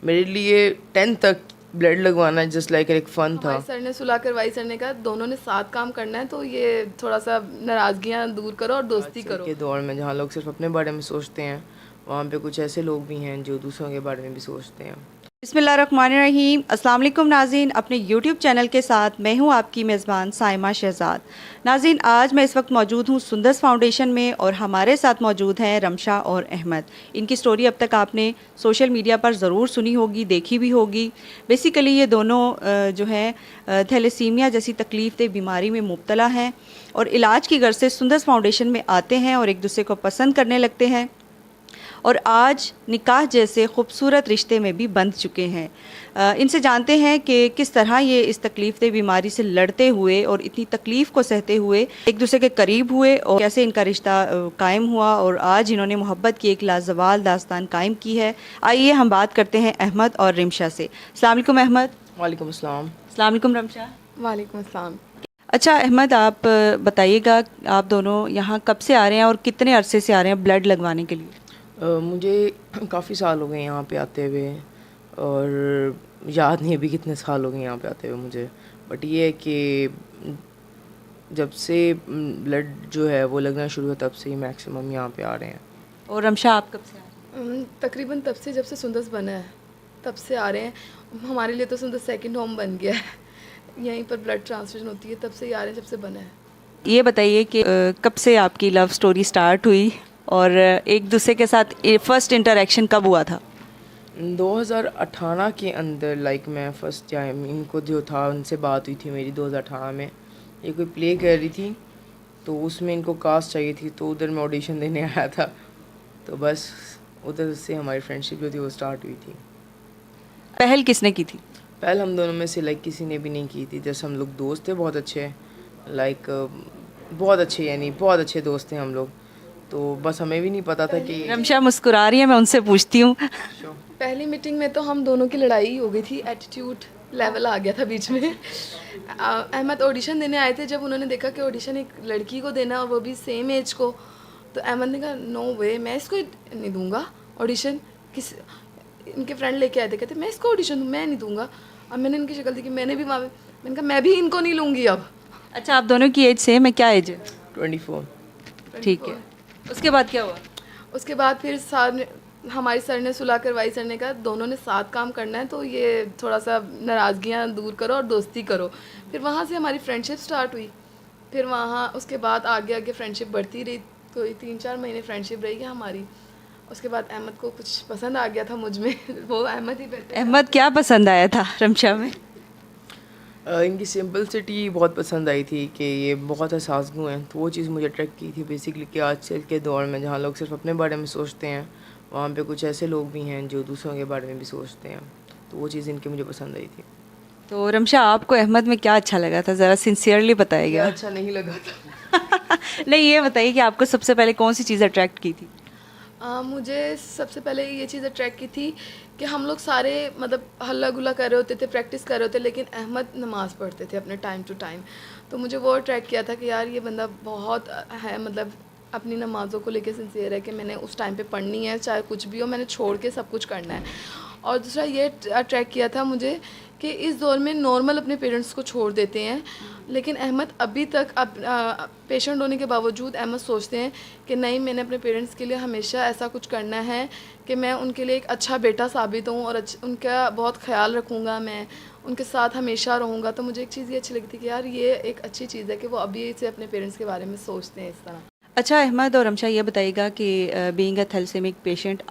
मेरे लिए 10th तक ब्लड लगवाना जस्ट लाइक एक फ़न था। हमारे सर ने सुलह करवाई, सर ने कहा दोनों ने साथ काम करना है, तो ये थोड़ा सा नाराज़गियाँ दूर करो और दोस्ती आजकल करो। के दौर में जहाँ लोग सिर्फ अपने बारे में सोचते हैं, वहाँ पे कुछ ऐसे लोग भी हैं जो दूसरों के बारे में भी सोचते हैं। बिस्मिल्लाहिर्रहमानिर्रहीम। अस्सलाम वालेकुम नाज़रीन, अपने यूट्यूब चैनल के साथ मैं हूं आपकी मेज़बान साइमा शहजाद। नाज़रीन, आज मैं इस वक्त मौजूद हूं सुंदस फाउंडेशन में और हमारे साथ मौजूद हैं रमशा और अहमद। इनकी स्टोरी अब तक आपने सोशल मीडिया पर ज़रूर सुनी होगी, देखी भी होगी। बेसिकली ये दोनों जो हैं थैलेसीमिया जैसी तकलीफ़ दे बीमारी में मुब्तला हैं और इलाज की गर्ज से सुंदस फाउंडेशन में आते हैं और एक दूसरे को पसंद करने लगते हैं और आज निकाह जैसे खूबसूरत रिश्ते में भी बंध चुके हैं। इनसे जानते हैं कि किस तरह ये इस तकलीफ़ दे बीमारी से लड़ते हुए और इतनी तकलीफ़ को सहते हुए एक दूसरे के करीब हुए और कैसे इनका रिश्ता कायम हुआ और आज इन्होंने मोहब्बत की एक लाजवाल दास्तान कायम की है। आइए हम बात करते हैं अहमद और रिमशा से। अस्सलाम वालेकुम अहमद। वालेकुम अस्सलाम। अस्सलाम वालेकुम रमशा। वालेकुम अस्सलाम। अच्छा अहमद, आप बताइएगा आप दोनों यहाँ कब से आ रहे हैं और कितने अरसे से आ रहे हैं ब्लड लगवाने के लिए? मुझे काफ़ी साल हो गए यहाँ पे आते हुए और याद नहीं अभी कितने साल हो गए यहाँ पे आते हुए मुझे, बट ये है कि जब से ब्लड जो है वो लगना शुरू हुआ तब से ही मैक्सिमम यहाँ पे आ रहे हैं। और रमशा आप कब से आ रहे हैं? तकरीबन तब से जब से सुंदस बना है तब से आ रहे हैं। हमारे लिए तो सुंदस सेकंड होम बन गया है, यहीं पर ब्लड ट्रांसफ्यूजन होती है, तब से ही आ रहे हैं जब से बना है। ये बताइए कि कब से आपकी लव स्टोरी स्टार्ट हुई और एक दूसरे के साथ फर्स्ट इंटरेक्शन कब हुआ था? 2018 के अंदर लाइक मैं फ़र्स्ट टाइम इनको जो था उनसे बात हुई थी मेरी 2018 में। ये कोई प्ले कर रही थी तो उसमें इनको कास्ट चाहिए थी, तो उधर मैं ऑडिशन देने आया था, तो बस उधर से हमारी फ्रेंडशिप जो थी वो स्टार्ट हुई थी। पहल किसने की थी? पहले हम दोनों में से लाइक किसी ने भी नहीं की थी। जैसे हम लोग दोस्त थे बहुत अच्छे, लाइक बहुत अच्छे, यानी बहुत अच्छे दोस्त थे हम लोग, तो बस हमें भी नहीं पता था कि रमशा मुस्कुरा रही है, मैं उनसे पूछती हूँ। पहली मीटिंग में तो हम दोनों की लड़ाई हो गई थी, एटीट्यूड लेवल आ गया था बीच में। अहमद ऑडिशन देने आए थे, जब उन्होंने देखा कि ऑडिशन एक लड़की को देना और वो भी सेम एज को, तो अहमद ने कहा नो वे, मैं इसको नहीं दूंगा ऑडिशन। किस इनके फ्रेंड लेके आए थे, कहते मैं इसको ऑडिशन दूँ, मैं नहीं दूंगा। अब मैंने इनकी शक्ल देखी, मैंने भी मैंने कहा मैं भी इनको नहीं लूँगी अब। अच्छा, आप दोनों की एज सेम है? क्या एज है? 24। ठीक है, उसके बाद क्या हुआ? उसके बाद फिर हमारे सर ने सुलह करवाई, सर ने कहा दोनों ने साथ काम करना है, तो ये थोड़ा सा नाराज़गियाँ दूर करो और दोस्ती करो। फिर वहाँ से हमारी फ्रेंडशिप स्टार्ट हुई। फिर वहाँ उसके बाद आगे आगे फ्रेंडशिप बढ़ती रही, तो 3-4 महीने फ्रेंडशिप रही है हमारी। उसके बाद अहमद को कुछ पसंद आ गया था मुझ में। वो अहमद ही पहले। अहमद क्या पसंद आया था रमशा में? इनकी सिंपलिसिटी बहुत पसंद आई थी कि ये बहुत एहसास गो हैं, तो वो चीज़ मुझे अट्रैक्ट की थी बेसिकली कि आजकल के दौर में जहाँ लोग सिर्फ अपने बारे में सोचते हैं, वहाँ पे कुछ ऐसे लोग भी हैं जो दूसरों के बारे में भी सोचते हैं, तो वो चीज़ इनकी मुझे पसंद आई थी। तो रमशा, आपको अहमद में क्या अच्छा लगा था? ज़रा सिंसियरली बताइएगा। अच्छा नहीं लगा था। नहीं, ये बताइए कि आपको सबसे पहले कौन सी चीज़ अट्रैक्ट की थी? मुझे सबसे पहले ये चीज़ अट्रैक्ट की थी कि हम लोग सारे मतलब हल्ला गुल्ला कर रहे होते थे, प्रैक्टिस कर रहे होते, लेकिन अहमद नमाज़ पढ़ते थे अपने टाइम टू टाइम। तो मुझे वो अट्रैक्ट किया था कि यार ये बंदा बहुत है, मतलब अपनी नमाज़ों को लेके सिंसियर है कि मैंने उस टाइम पे पढ़नी है, चाहे कुछ भी हो, मैंने छोड़ के सब कुछ करना है। और दूसरा ये अट्रैक्ट किया था मुझे कि इस दौर में नॉर्मल अपने पेरेंट्स को छोड़ देते हैं, लेकिन अहमद अभी तक पेशेंट होने के बावजूद अहमद सोचते हैं कि नहीं, मैंने अपने पेरेंट्स के लिए हमेशा ऐसा कुछ करना है कि मैं उनके लिए एक अच्छा बेटा साबित हूँ और उनका बहुत ख्याल रखूँगा, मैं उनके साथ हमेशा रहूँगा। तो मुझे एक चीज़ ये अच्छी लगती है कि यार ये एक अच्छी चीज़ है कि वो अभी से अपने पेरेंट्स के बारे में सोचते हैं इस तरह। अच्छा अहमद और रमशा, ये बताइएगा कि बीइंग अ थैलेसीमिक पेशेंट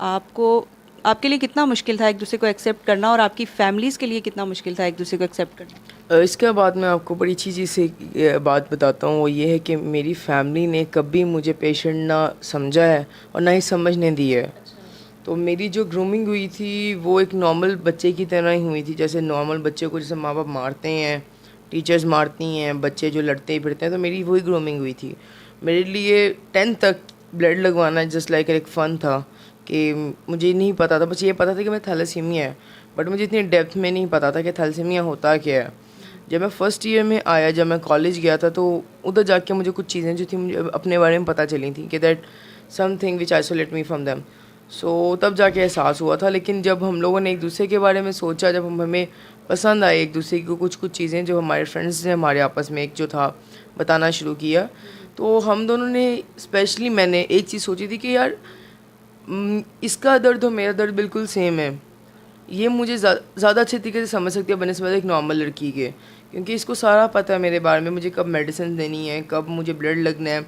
आपके लिए कितना मुश्किल था एक दूसरे को एक्सेप्ट करना और आपकी फैमिलीज़ के लिए कितना मुश्किल था एक दूसरे को एक्सेप्ट करना? इसके बाद मैं आपको बड़ी अच्छी चीज़ से बात बताता हूँ, वो ये है कि मेरी फैमिली ने कभी मुझे पेशेंट ना समझा है और ना ही समझने दी है। तो मेरी जो ग्रूमिंग हुई थी वो एक नॉर्मल बच्चे की तरह ही हुई थी, जैसे नॉर्मल बच्चे को जैसे माँ बाप मारते हैं, टीचर्स मारती हैं, बच्चे जो लड़ते फिरते हैं, तो मेरी वही ग्रूमिंग हुई थी। मेरे लिए 10th तक ब्लड लगवाना जस्ट लाइक एक फ़न था कि मुझे नहीं पता था, बस ये पता था कि मैं थैलेसीमिया है, बट मुझे इतनी डेप्थ में नहीं पता था कि थैलेसीमिया होता क्या है। जब मैं फ़र्स्ट ईयर में आया, जब मैं कॉलेज गया था, तो उधर जाके मुझे कुछ चीज़ें जो थी मुझे अपने बारे में पता चली थी कि that something which isolate me from them. So तब जाके एहसास हुआ था। लेकिन जब हम लोगों ने एक दूसरे के बारे में सोचा, जब हमें पसंद आए एक दूसरे को कुछ चीज़ें, जो हमारे फ्रेंड्स ने हमारे आपस में एक जो था बताना शुरू किया, तो हम दोनों ने, स्पेशली मैंने एक चीज़ सोची थी कि यार इसका दर्द और मेरा दर्द बिल्कुल सेम है, ये मुझे ज़्यादा अच्छे तरीके से समझ सकती है बनस्बत एक नॉर्मल लड़की के, क्योंकि इसको सारा पता है मेरे बारे में, मुझे कब मेडिसिन देनी है, कब मुझे ब्लड लगना है,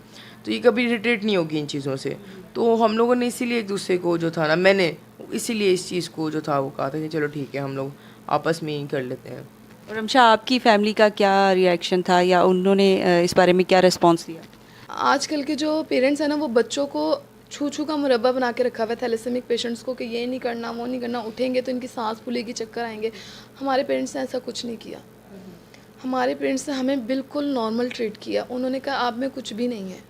तो ये कभी इरिटेट नहीं होगी इन चीज़ों से। तो हम लोगों ने इसीलिए एक दूसरे को जो था ना, मैंने इसीलिए इस चीज़ को जो था वो कहा था कि चलो ठीक है हम लोग आपस में ही कर लेते हैं। और रमशा, आपकी फैमिली का क्या रिएक्शन था या उन्होंने इस बारे में क्या रिस्पॉन्स दिया? आजकल के जो पेरेंट्स हैं ना, वो बच्चों को छू छू का मुरब्बा बना के रखा हुआ है थैलेसेमिक पेशेंट्स को, कि ये नहीं करना वो नहीं करना, उठेंगे तो इनकी सांस फूलेगी, चक्कर आएंगे। हमारे पेरेंट्स ने ऐसा कुछ नहीं किया। हमारे पेरेंट्स ने हमें बिल्कुल नॉर्मल ट्रीट किया। उन्होंने कहा आप में कुछ भी नहीं है।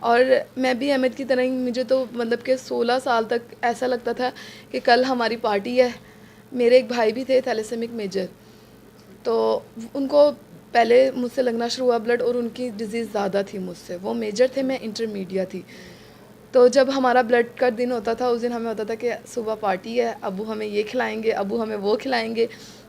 और मैं भी अहमद की तरह ही, मुझे तो मतलब कि 16 साल तक ऐसा लगता था कि कल हमारी पार्टी है। मेरे एक भाई भी थे थैलेसेमिक मेजर, तो उनको पहले मुझसे लगना शुरू हुआ ब्लड, और उनकी डिज़ीज़ ज़्यादा थी मुझसे। वो मेजर थे, मैं इंटरमीडिएट थी। तो जब हमारा ब्लड का दिन होता था, उस दिन हमें होता था कि सुबह पार्टी है, अबू हमें ये खिलाएंगे, अबू हमें वो खिलाएंगे।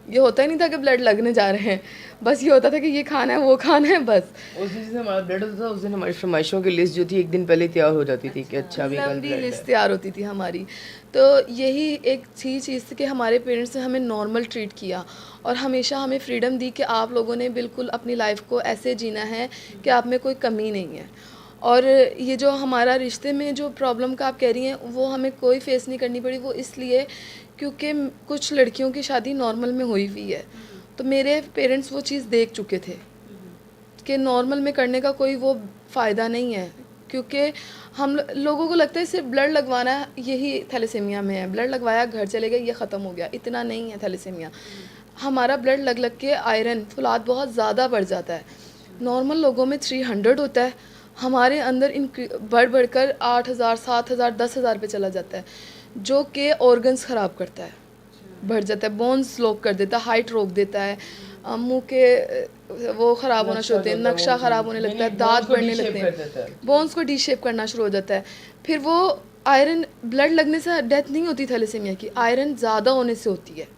ये होता ही नहीं था कि ब्लड लगने जा रहे हैं, बस ये होता था कि ये खाना है वो खाना है बस। उस दिन हमारा ब्लड होता था, उस दिन हमारी फरमाइशों की लिस्ट जो थी एक दिन पहले तैयार हो जाती थी कि अच्छा अभी कल लंबी ब्लड लिस्ट है। तैयार होती थी हमारी। तो यही एक चीज़ थी कि हमारे पेरेंट्स ने हमें नॉर्मल ट्रीट किया और हमेशा हमें फ्रीडम दी कि आप लोगों ने बिल्कुल अपनी लाइफ को ऐसे जीना है कि आप में कोई कमी नहीं है। और ये जो हमारा रिश्ते में जो प्रॉब्लम का आप कह रही हैं, वो हमें कोई फेस नहीं करनी पड़ी। वो इसलिए क्योंकि कुछ लड़कियों की शादी नॉर्मल में हुई हुई है, तो मेरे पेरेंट्स वो चीज़ देख चुके थे कि नॉर्मल में करने का कोई वो फ़ायदा नहीं है। क्योंकि हम लोगों को लगता है सिर्फ ब्लड लगवाना यही थैलेसीमिया में है, ब्लड लगवाया घर चले गए ये ख़त्म हो गया, इतना नहीं है थैलेसीमिया। हमारा ब्लड लग लग के आयरन फुलाद बहुत ज़्यादा बढ़ जाता है। नॉर्मल लोगों में 300 होता है, हमारे अंदर बढ़कर 8000, 7000, 10,000 पे चला जाता है, जो कि ऑर्गन्स ख़राब करता है, बढ़ जाता है, बोन्स स्लो कर देता है, हाइट रोक देता है, मुंह के वो ख़राब होना शुरू होते हैं, नक्शा ख़राब होने लगता है, दांत बढ़ने लगते हैं, बोन्स को डी शेप करना शुरू हो जाता है। फिर वो आयरन, ब्लड लगने से डेथ नहीं होती थैलेसीमिया की, आयरन ज़्यादा होने से होती है,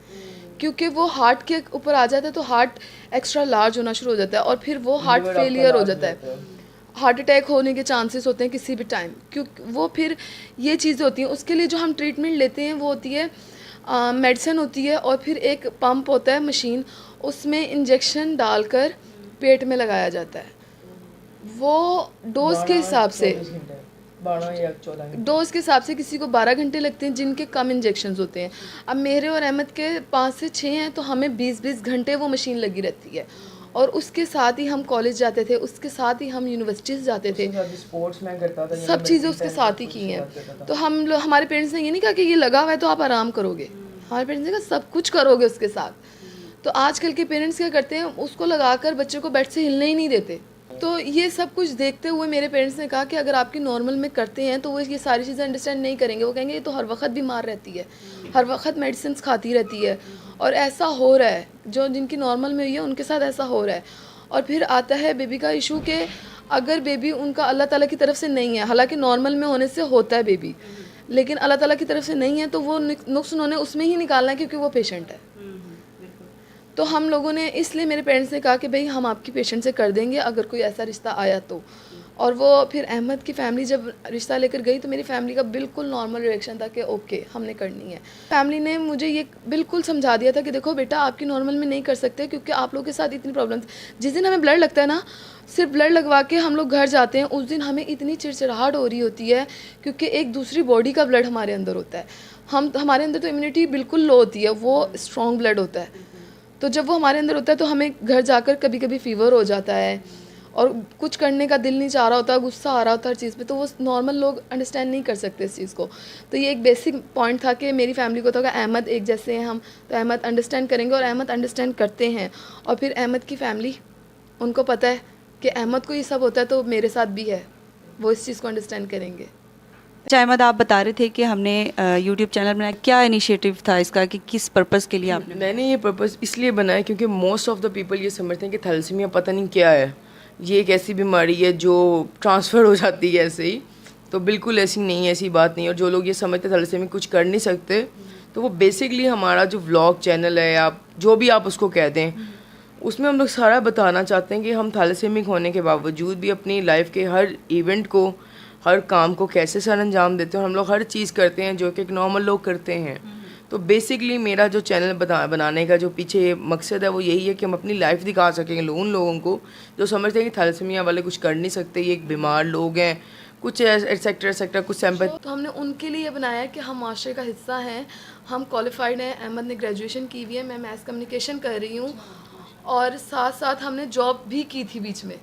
क्योंकि वो हार्ट के ऊपर आ जाता है तो हार्ट एक्स्ट्रा लार्ज होना शुरू हो जाता है और फिर वो हार्ट फेलियर हो जाता है, हार्ट अटैक होने के चांसेस होते हैं किसी भी टाइम। क्योंकि वो फिर ये चीज़ें होती हैं, उसके लिए जो हम ट्रीटमेंट लेते हैं वो होती है मेडिसिन होती है, और फिर एक पंप होता है मशीन, उसमें इंजेक्शन डालकर पेट में लगाया जाता है। वो डोज के हिसाब से, 12 या 14 डोज के हिसाब से किसी को 12 घंटे लगते हैं, जिनके कम इंजेक्शंस होते हैं। अब मेरे और अहमद के 5 से 6 हैं, तो हमें 20-20 घंटे वो मशीन लगी रहती है। और उसके साथ ही हम कॉलेज जाते थे, उसके साथ ही हम यूनिवर्सिटीज़ जाते थे, स्पोर्ट्स में करता था, सब चीज़ें उसके साथ ही की हैं। तो हमारे पेरेंट्स ने ये नहीं कहा कि ये लगा हुआ है तो आप आराम करोगे, हमारे पेरेंट्स ने कहा सब कुछ करोगे उसके साथ। तो आजकल के पेरेंट्स क्या करते हैं, उसको लगाकर बच्चे को बेड से हिलने ही नहीं देते। तो ये सब कुछ देखते हुए मेरे पेरेंट्स ने कहा कि अगर आपकी नॉर्मल में करते हैं तो वो ये सारी चीज़ें अंडरस्टैंड नहीं करेंगे, वो कहेंगे ये तो हर वक्त बीमार रहती है, हर वक्त मेडिसिन खाती रहती है, और ऐसा हो रहा है, जो जिनकी नॉर्मल में हुई है उनके साथ ऐसा हो रहा है। और फिर आता है बेबी का इशू कि अगर बेबी उनका अल्लाह ताला की तरफ से नहीं है, हालांकि नॉर्मल में होने से होता है बेबी, लेकिन अल्लाह ताला की तरफ से नहीं है, तो वो नुक्स उन्होंने उसमें ही निकालना है क्योंकि वो पेशेंट है। तो हम लोगों ने, इसलिए मेरे पेरेंट्स ने कहा कि भाई हम आपकी पेशेंट से कर देंगे अगर कोई ऐसा रिश्ता आया तो। और वो फिर अहमद की फ़ैमिली जब रिश्ता लेकर गई तो मेरी फैमिली का बिल्कुल नॉर्मल रिएक्शन था कि ओके हमने करनी है। फैमिली ने मुझे ये बिल्कुल समझा दिया था कि देखो बेटा आपकी नॉर्मल में नहीं कर सकते क्योंकि आप लोगों के साथ इतनी प्रॉब्लम्स। जिस दिन हमें ब्लड लगता है ना, सिर्फ ब्लड लगवा के हम लोग घर जाते हैं, उस दिन हमें इतनी चिड़चिड़ाहट हो रही होती है क्योंकि एक दूसरी बॉडी का ब्लड हमारे अंदर होता है। हमारे अंदर तो इम्यूनिटी बिल्कुल लो होती है, वो स्ट्रॉन्ग ब्लड होता है। तो जब वो हमारे अंदर होता है तो हमें घर जाकर कभी कभी फ़ीवर हो जाता है और कुछ करने का दिल नहीं चाह रहा होता, गुस्सा आ रहा होता हर चीज़ पे, तो वो नॉर्मल लोग अंडरस्टैंड नहीं कर सकते इस चीज़ को। तो ये एक बेसिक पॉइंट था कि मेरी फैमिली को था कि अहमद एक जैसे हैं हम, तो अहमद अंडरस्टैंड करेंगे, और अहमद अंडरस्टैंड करते हैं। और फिर अहमद की फैमिली, उनको पता है कि अहमद को ये सब होता है तो मेरे साथ भी है, वो इस चीज़ को अंडरस्टैंड करेंगे। अच्छा अहमद, आप बता रहे थे कि हमने यूट्यूब चैनल बनाया, क्या इनिशिएटिव था इसका, कि किस पर्पज़ के लिए आपने? मैंने ये पर्पस इसलिए बनाया क्योंकि मोस्ट ऑफ द पीपल ये समझते हैं कि थैलेसीमिया पता नहीं क्या है, ये एक ऐसी बीमारी है जो ट्रांसफ़र हो जाती है ऐसे ही। तो बिल्कुल ऐसी नहीं है, ऐसी बात नहीं है। और जो लोग ये समझते थैलेसीमिया कुछ कर नहीं सकते, तो वो बेसिकली हमारा जो व्लॉग चैनल है, आप जो भी आप उसको कहते हैं, उसमें हम लोग सारा बताना चाहते हैं कि हम थैलेसीमिक होने के बावजूद भी अपनी लाइफ के हर इवेंट को, हर काम को कैसे सर अंजाम देते हैं, और हम लोग हर चीज़ करते हैं जो कि एक नॉर्मल लोग करते हैं। तो बेसिकली मेरा जो चैनल बनाने का जो पीछे मकसद है वो यही है कि हम अपनी लाइफ दिखा सकेंगे उन लोगों को जो समझते हैं कि थैलेसीमिया वाले कुछ कर नहीं सकते, ये एक बीमार लोग हैं, कुछ एटसेक्ट्रा कुछ सैम्पल। तो हमने उनके लिए बनाया है कि हम माशरे का हिस्सा हैं, हम क्वालिफाइड हैं। अहमद ने ग्रेजुएशन की हुई है, मैं मैथ कम्युनिकेशन कर रही हूँ, और साथ साथ हमने जॉब भी की थी बीच में।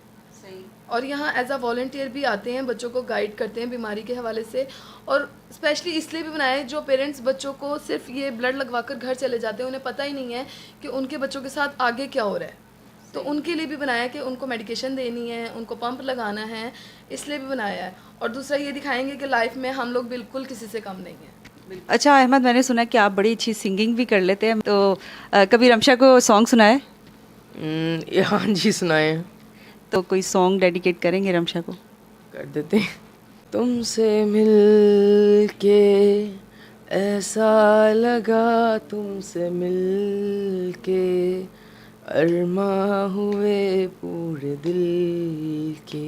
और यहाँ एज अ वॉल्टियर भी आते हैं, बच्चों को गाइड करते हैं बीमारी के हवाले से। और स्पेशली इसलिए भी बनाया है, जो पेरेंट्स बच्चों को सिर्फ ये ब्लड लगवाकर घर चले जाते हैं, उन्हें पता ही नहीं है कि उनके बच्चों के साथ आगे क्या हो रहा है। तो उनके लिए भी बनाया है कि उनको मेडिकेशन देनी है, उनको पंप लगाना है, इसलिए भी बनाया है। और दूसरा ये दिखाएंगे कि लाइफ में हम लोग बिल्कुल किसी से कम नहीं हैं। अच्छा अहमद, मैंने सुना कि आप बड़ी अच्छी सिंगिंग भी कर लेते हैं, तो कभी रमशा को सॉन्ग सुनाए? हाँ जी, सुनाए। तो कोई सॉन्ग डेडिकेट करेंगे रमशा को? कर देते हैं। तुमसे मिल के ऐसा लगा, तुमसे मिल के अरमा हुए पूरे दिल के,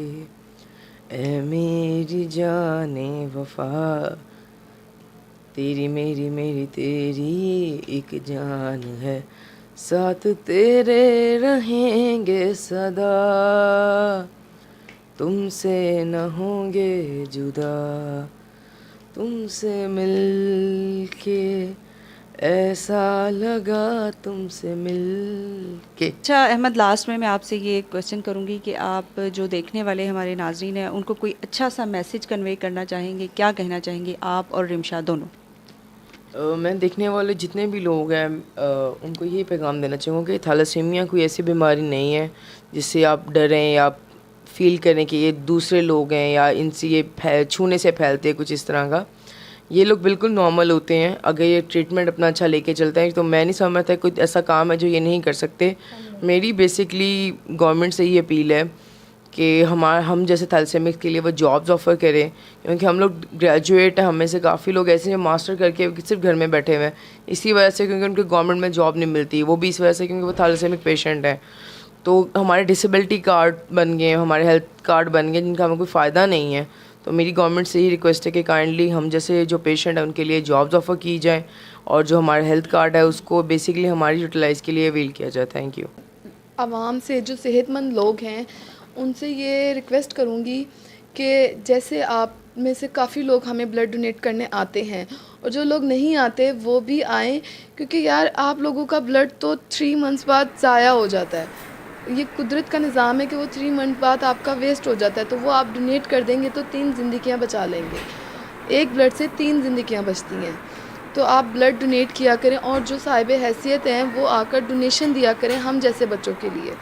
ऐ मेरी जाने वफा, तेरी मेरी मेरी तेरी एक जान है, साथ तेरे रहेंगे सदा, तुमसे न होंगे जुदा, तुमसे मिल के ऐसा लगा, तुमसे मिल के। अच्छा अहमद, लास्ट में मैं आपसे ये क्वेश्चन करूँगी कि आप जो देखने वाले हमारे नाजरीन हैं उनको कोई अच्छा सा मैसेज कन्वे करना चाहेंगे, क्या कहना चाहेंगे आप और रिमशा दोनों? मैं देखने वाले जितने भी लोग हैं उनको यही पैगाम देना चाहूँगा कि थैलेसीमिया कोई ऐसी बीमारी नहीं है जिससे आप डरें या आप फील करें कि ये दूसरे लोग हैं या इनसे ये छूने से फैलते हैं, कुछ इस तरह का। ये लोग बिल्कुल नॉर्मल होते हैं अगर ये ट्रीटमेंट अपना अच्छा लेके चलते हैं। तो मैं नहीं समझता कोई ऐसा काम है जो ये नहीं कर सकते। मेरी बेसिकली गवर्नमेंट से ये अपील है कि हम जैसे थैलेसीमिक के लिए वो जॉब्स ऑफ़र करें, क्योंकि हम लोग ग्रेजुएट हैं, हमें से काफ़ी लोग ऐसे हैं मास्टर करके सिर्फ घर में बैठे हुए हैं इसी वजह से, क्योंकि उनको गवर्नमेंट में जॉब नहीं मिलती। वो भी इस वजह से क्योंकि वो थैलेसीमिक पेशेंट हैं। तो हमारे डिसेबिलिटी कार्ड बन गए, हमारे हेल्थ कार्ड बन गए जिनका हमें कोई फ़ायदा नहीं है। तो मेरी गवर्नमेंट से ही रिक्वेस्ट है कि काइंडली हम जैसे जो पेशेंट हैं उनके लिए जॉब्स ऑफ़र की जाए, और जो हमारा हेल्थ कार्ड है उसको बेसिकली हमारी यूटिलाइज़ के लिए अवेल किया जाए। Thank you. आवाम से, जो सेहतमंद लोग हैं, उनसे ये रिक्वेस्ट करूँगी कि जैसे आप में से काफ़ी लोग हमें ब्लड डोनेट करने आते हैं, और जो लोग नहीं आते वो भी आएँ, क्योंकि यार आप लोगों का ब्लड तो 3 मंथ्स बाद ज़ाया हो जाता है। ये कुदरत का निज़ाम है कि वो 3 मंथ बाद आपका वेस्ट हो जाता है। तो वो आप डोनेट कर देंगे तो 3 ज़िंदगियाँ बचा लेंगे। एक ब्लड से 3 ज़िंदगियाँ बचती हैं। तो आप ब्लड डोनेट किया करें, और जो साहिब हैसियत हैं वो आकर डोनेशन दिया करें हम जैसे बच्चों के लिए।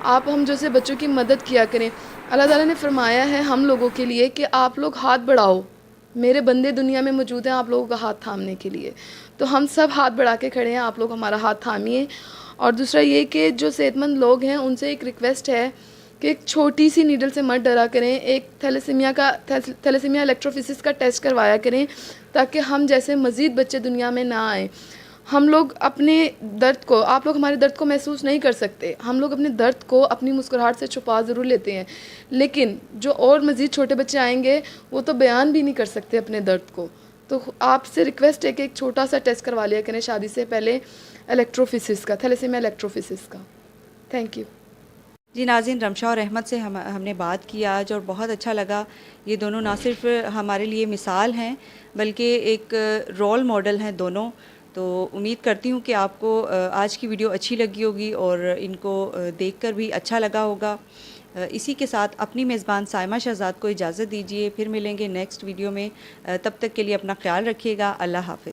आप हम जैसे बच्चों की मदद किया करें। अल्लाह ताला ने फरमाया है हम लोगों के लिए कि आप लोग हाथ बढ़ाओ, मेरे बंदे दुनिया में मौजूद हैं आप लोगों का हाथ थामने के लिए। तो हम सब हाथ बढ़ा के खड़े हैं, आप लोग हमारा हाथ थामिए। और दूसरा ये कि जो सेहतमंद लोग हैं उनसे एक रिक्वेस्ट है कि एक छोटी सी नीडल से मत डरा करें। एक थैलेसीमिया इलेक्ट्रोफिसिस का टेस्ट करवाया करें, ताकि हम जैसे मज़ीद बच्चे दुनिया में ना आएँ। हम लोग अपने दर्द को, आप लोग हमारे दर्द को महसूस नहीं कर सकते, हम लोग अपने दर्द को अपनी मुस्कुराहट से छुपा ज़रूर लेते हैं, लेकिन जो और मज़ीद छोटे बच्चे आएंगे वो तो बयान भी नहीं कर सकते अपने दर्द को। तो आपसे रिक्वेस्ट है कि एक छोटा सा टेस्ट करवा लिया करें शादी से पहले, इलेक्ट्रोफिसिस का, थैलेसीमिया इलेक्ट्रोफिसिस का। थैंक यू जी। नाज़रीन, रमशा और अहमद से हमने बात की आज और बहुत अच्छा लगा। ये दोनों ना सिर्फ हमारे लिए मिसाल हैं बल्कि एक रोल मॉडल हैं दोनों। तो उम्मीद करती हूँ कि आपको आज की वीडियो अच्छी लगी होगी और इनको देखकर भी अच्छा लगा होगा। इसी के साथ अपनी मेज़बान साइमा शहजाद को इजाज़त दीजिए, फिर मिलेंगे नेक्स्ट वीडियो में। तब तक के लिए अपना ख्याल रखिएगा। अल्लाह हाफ़िज़।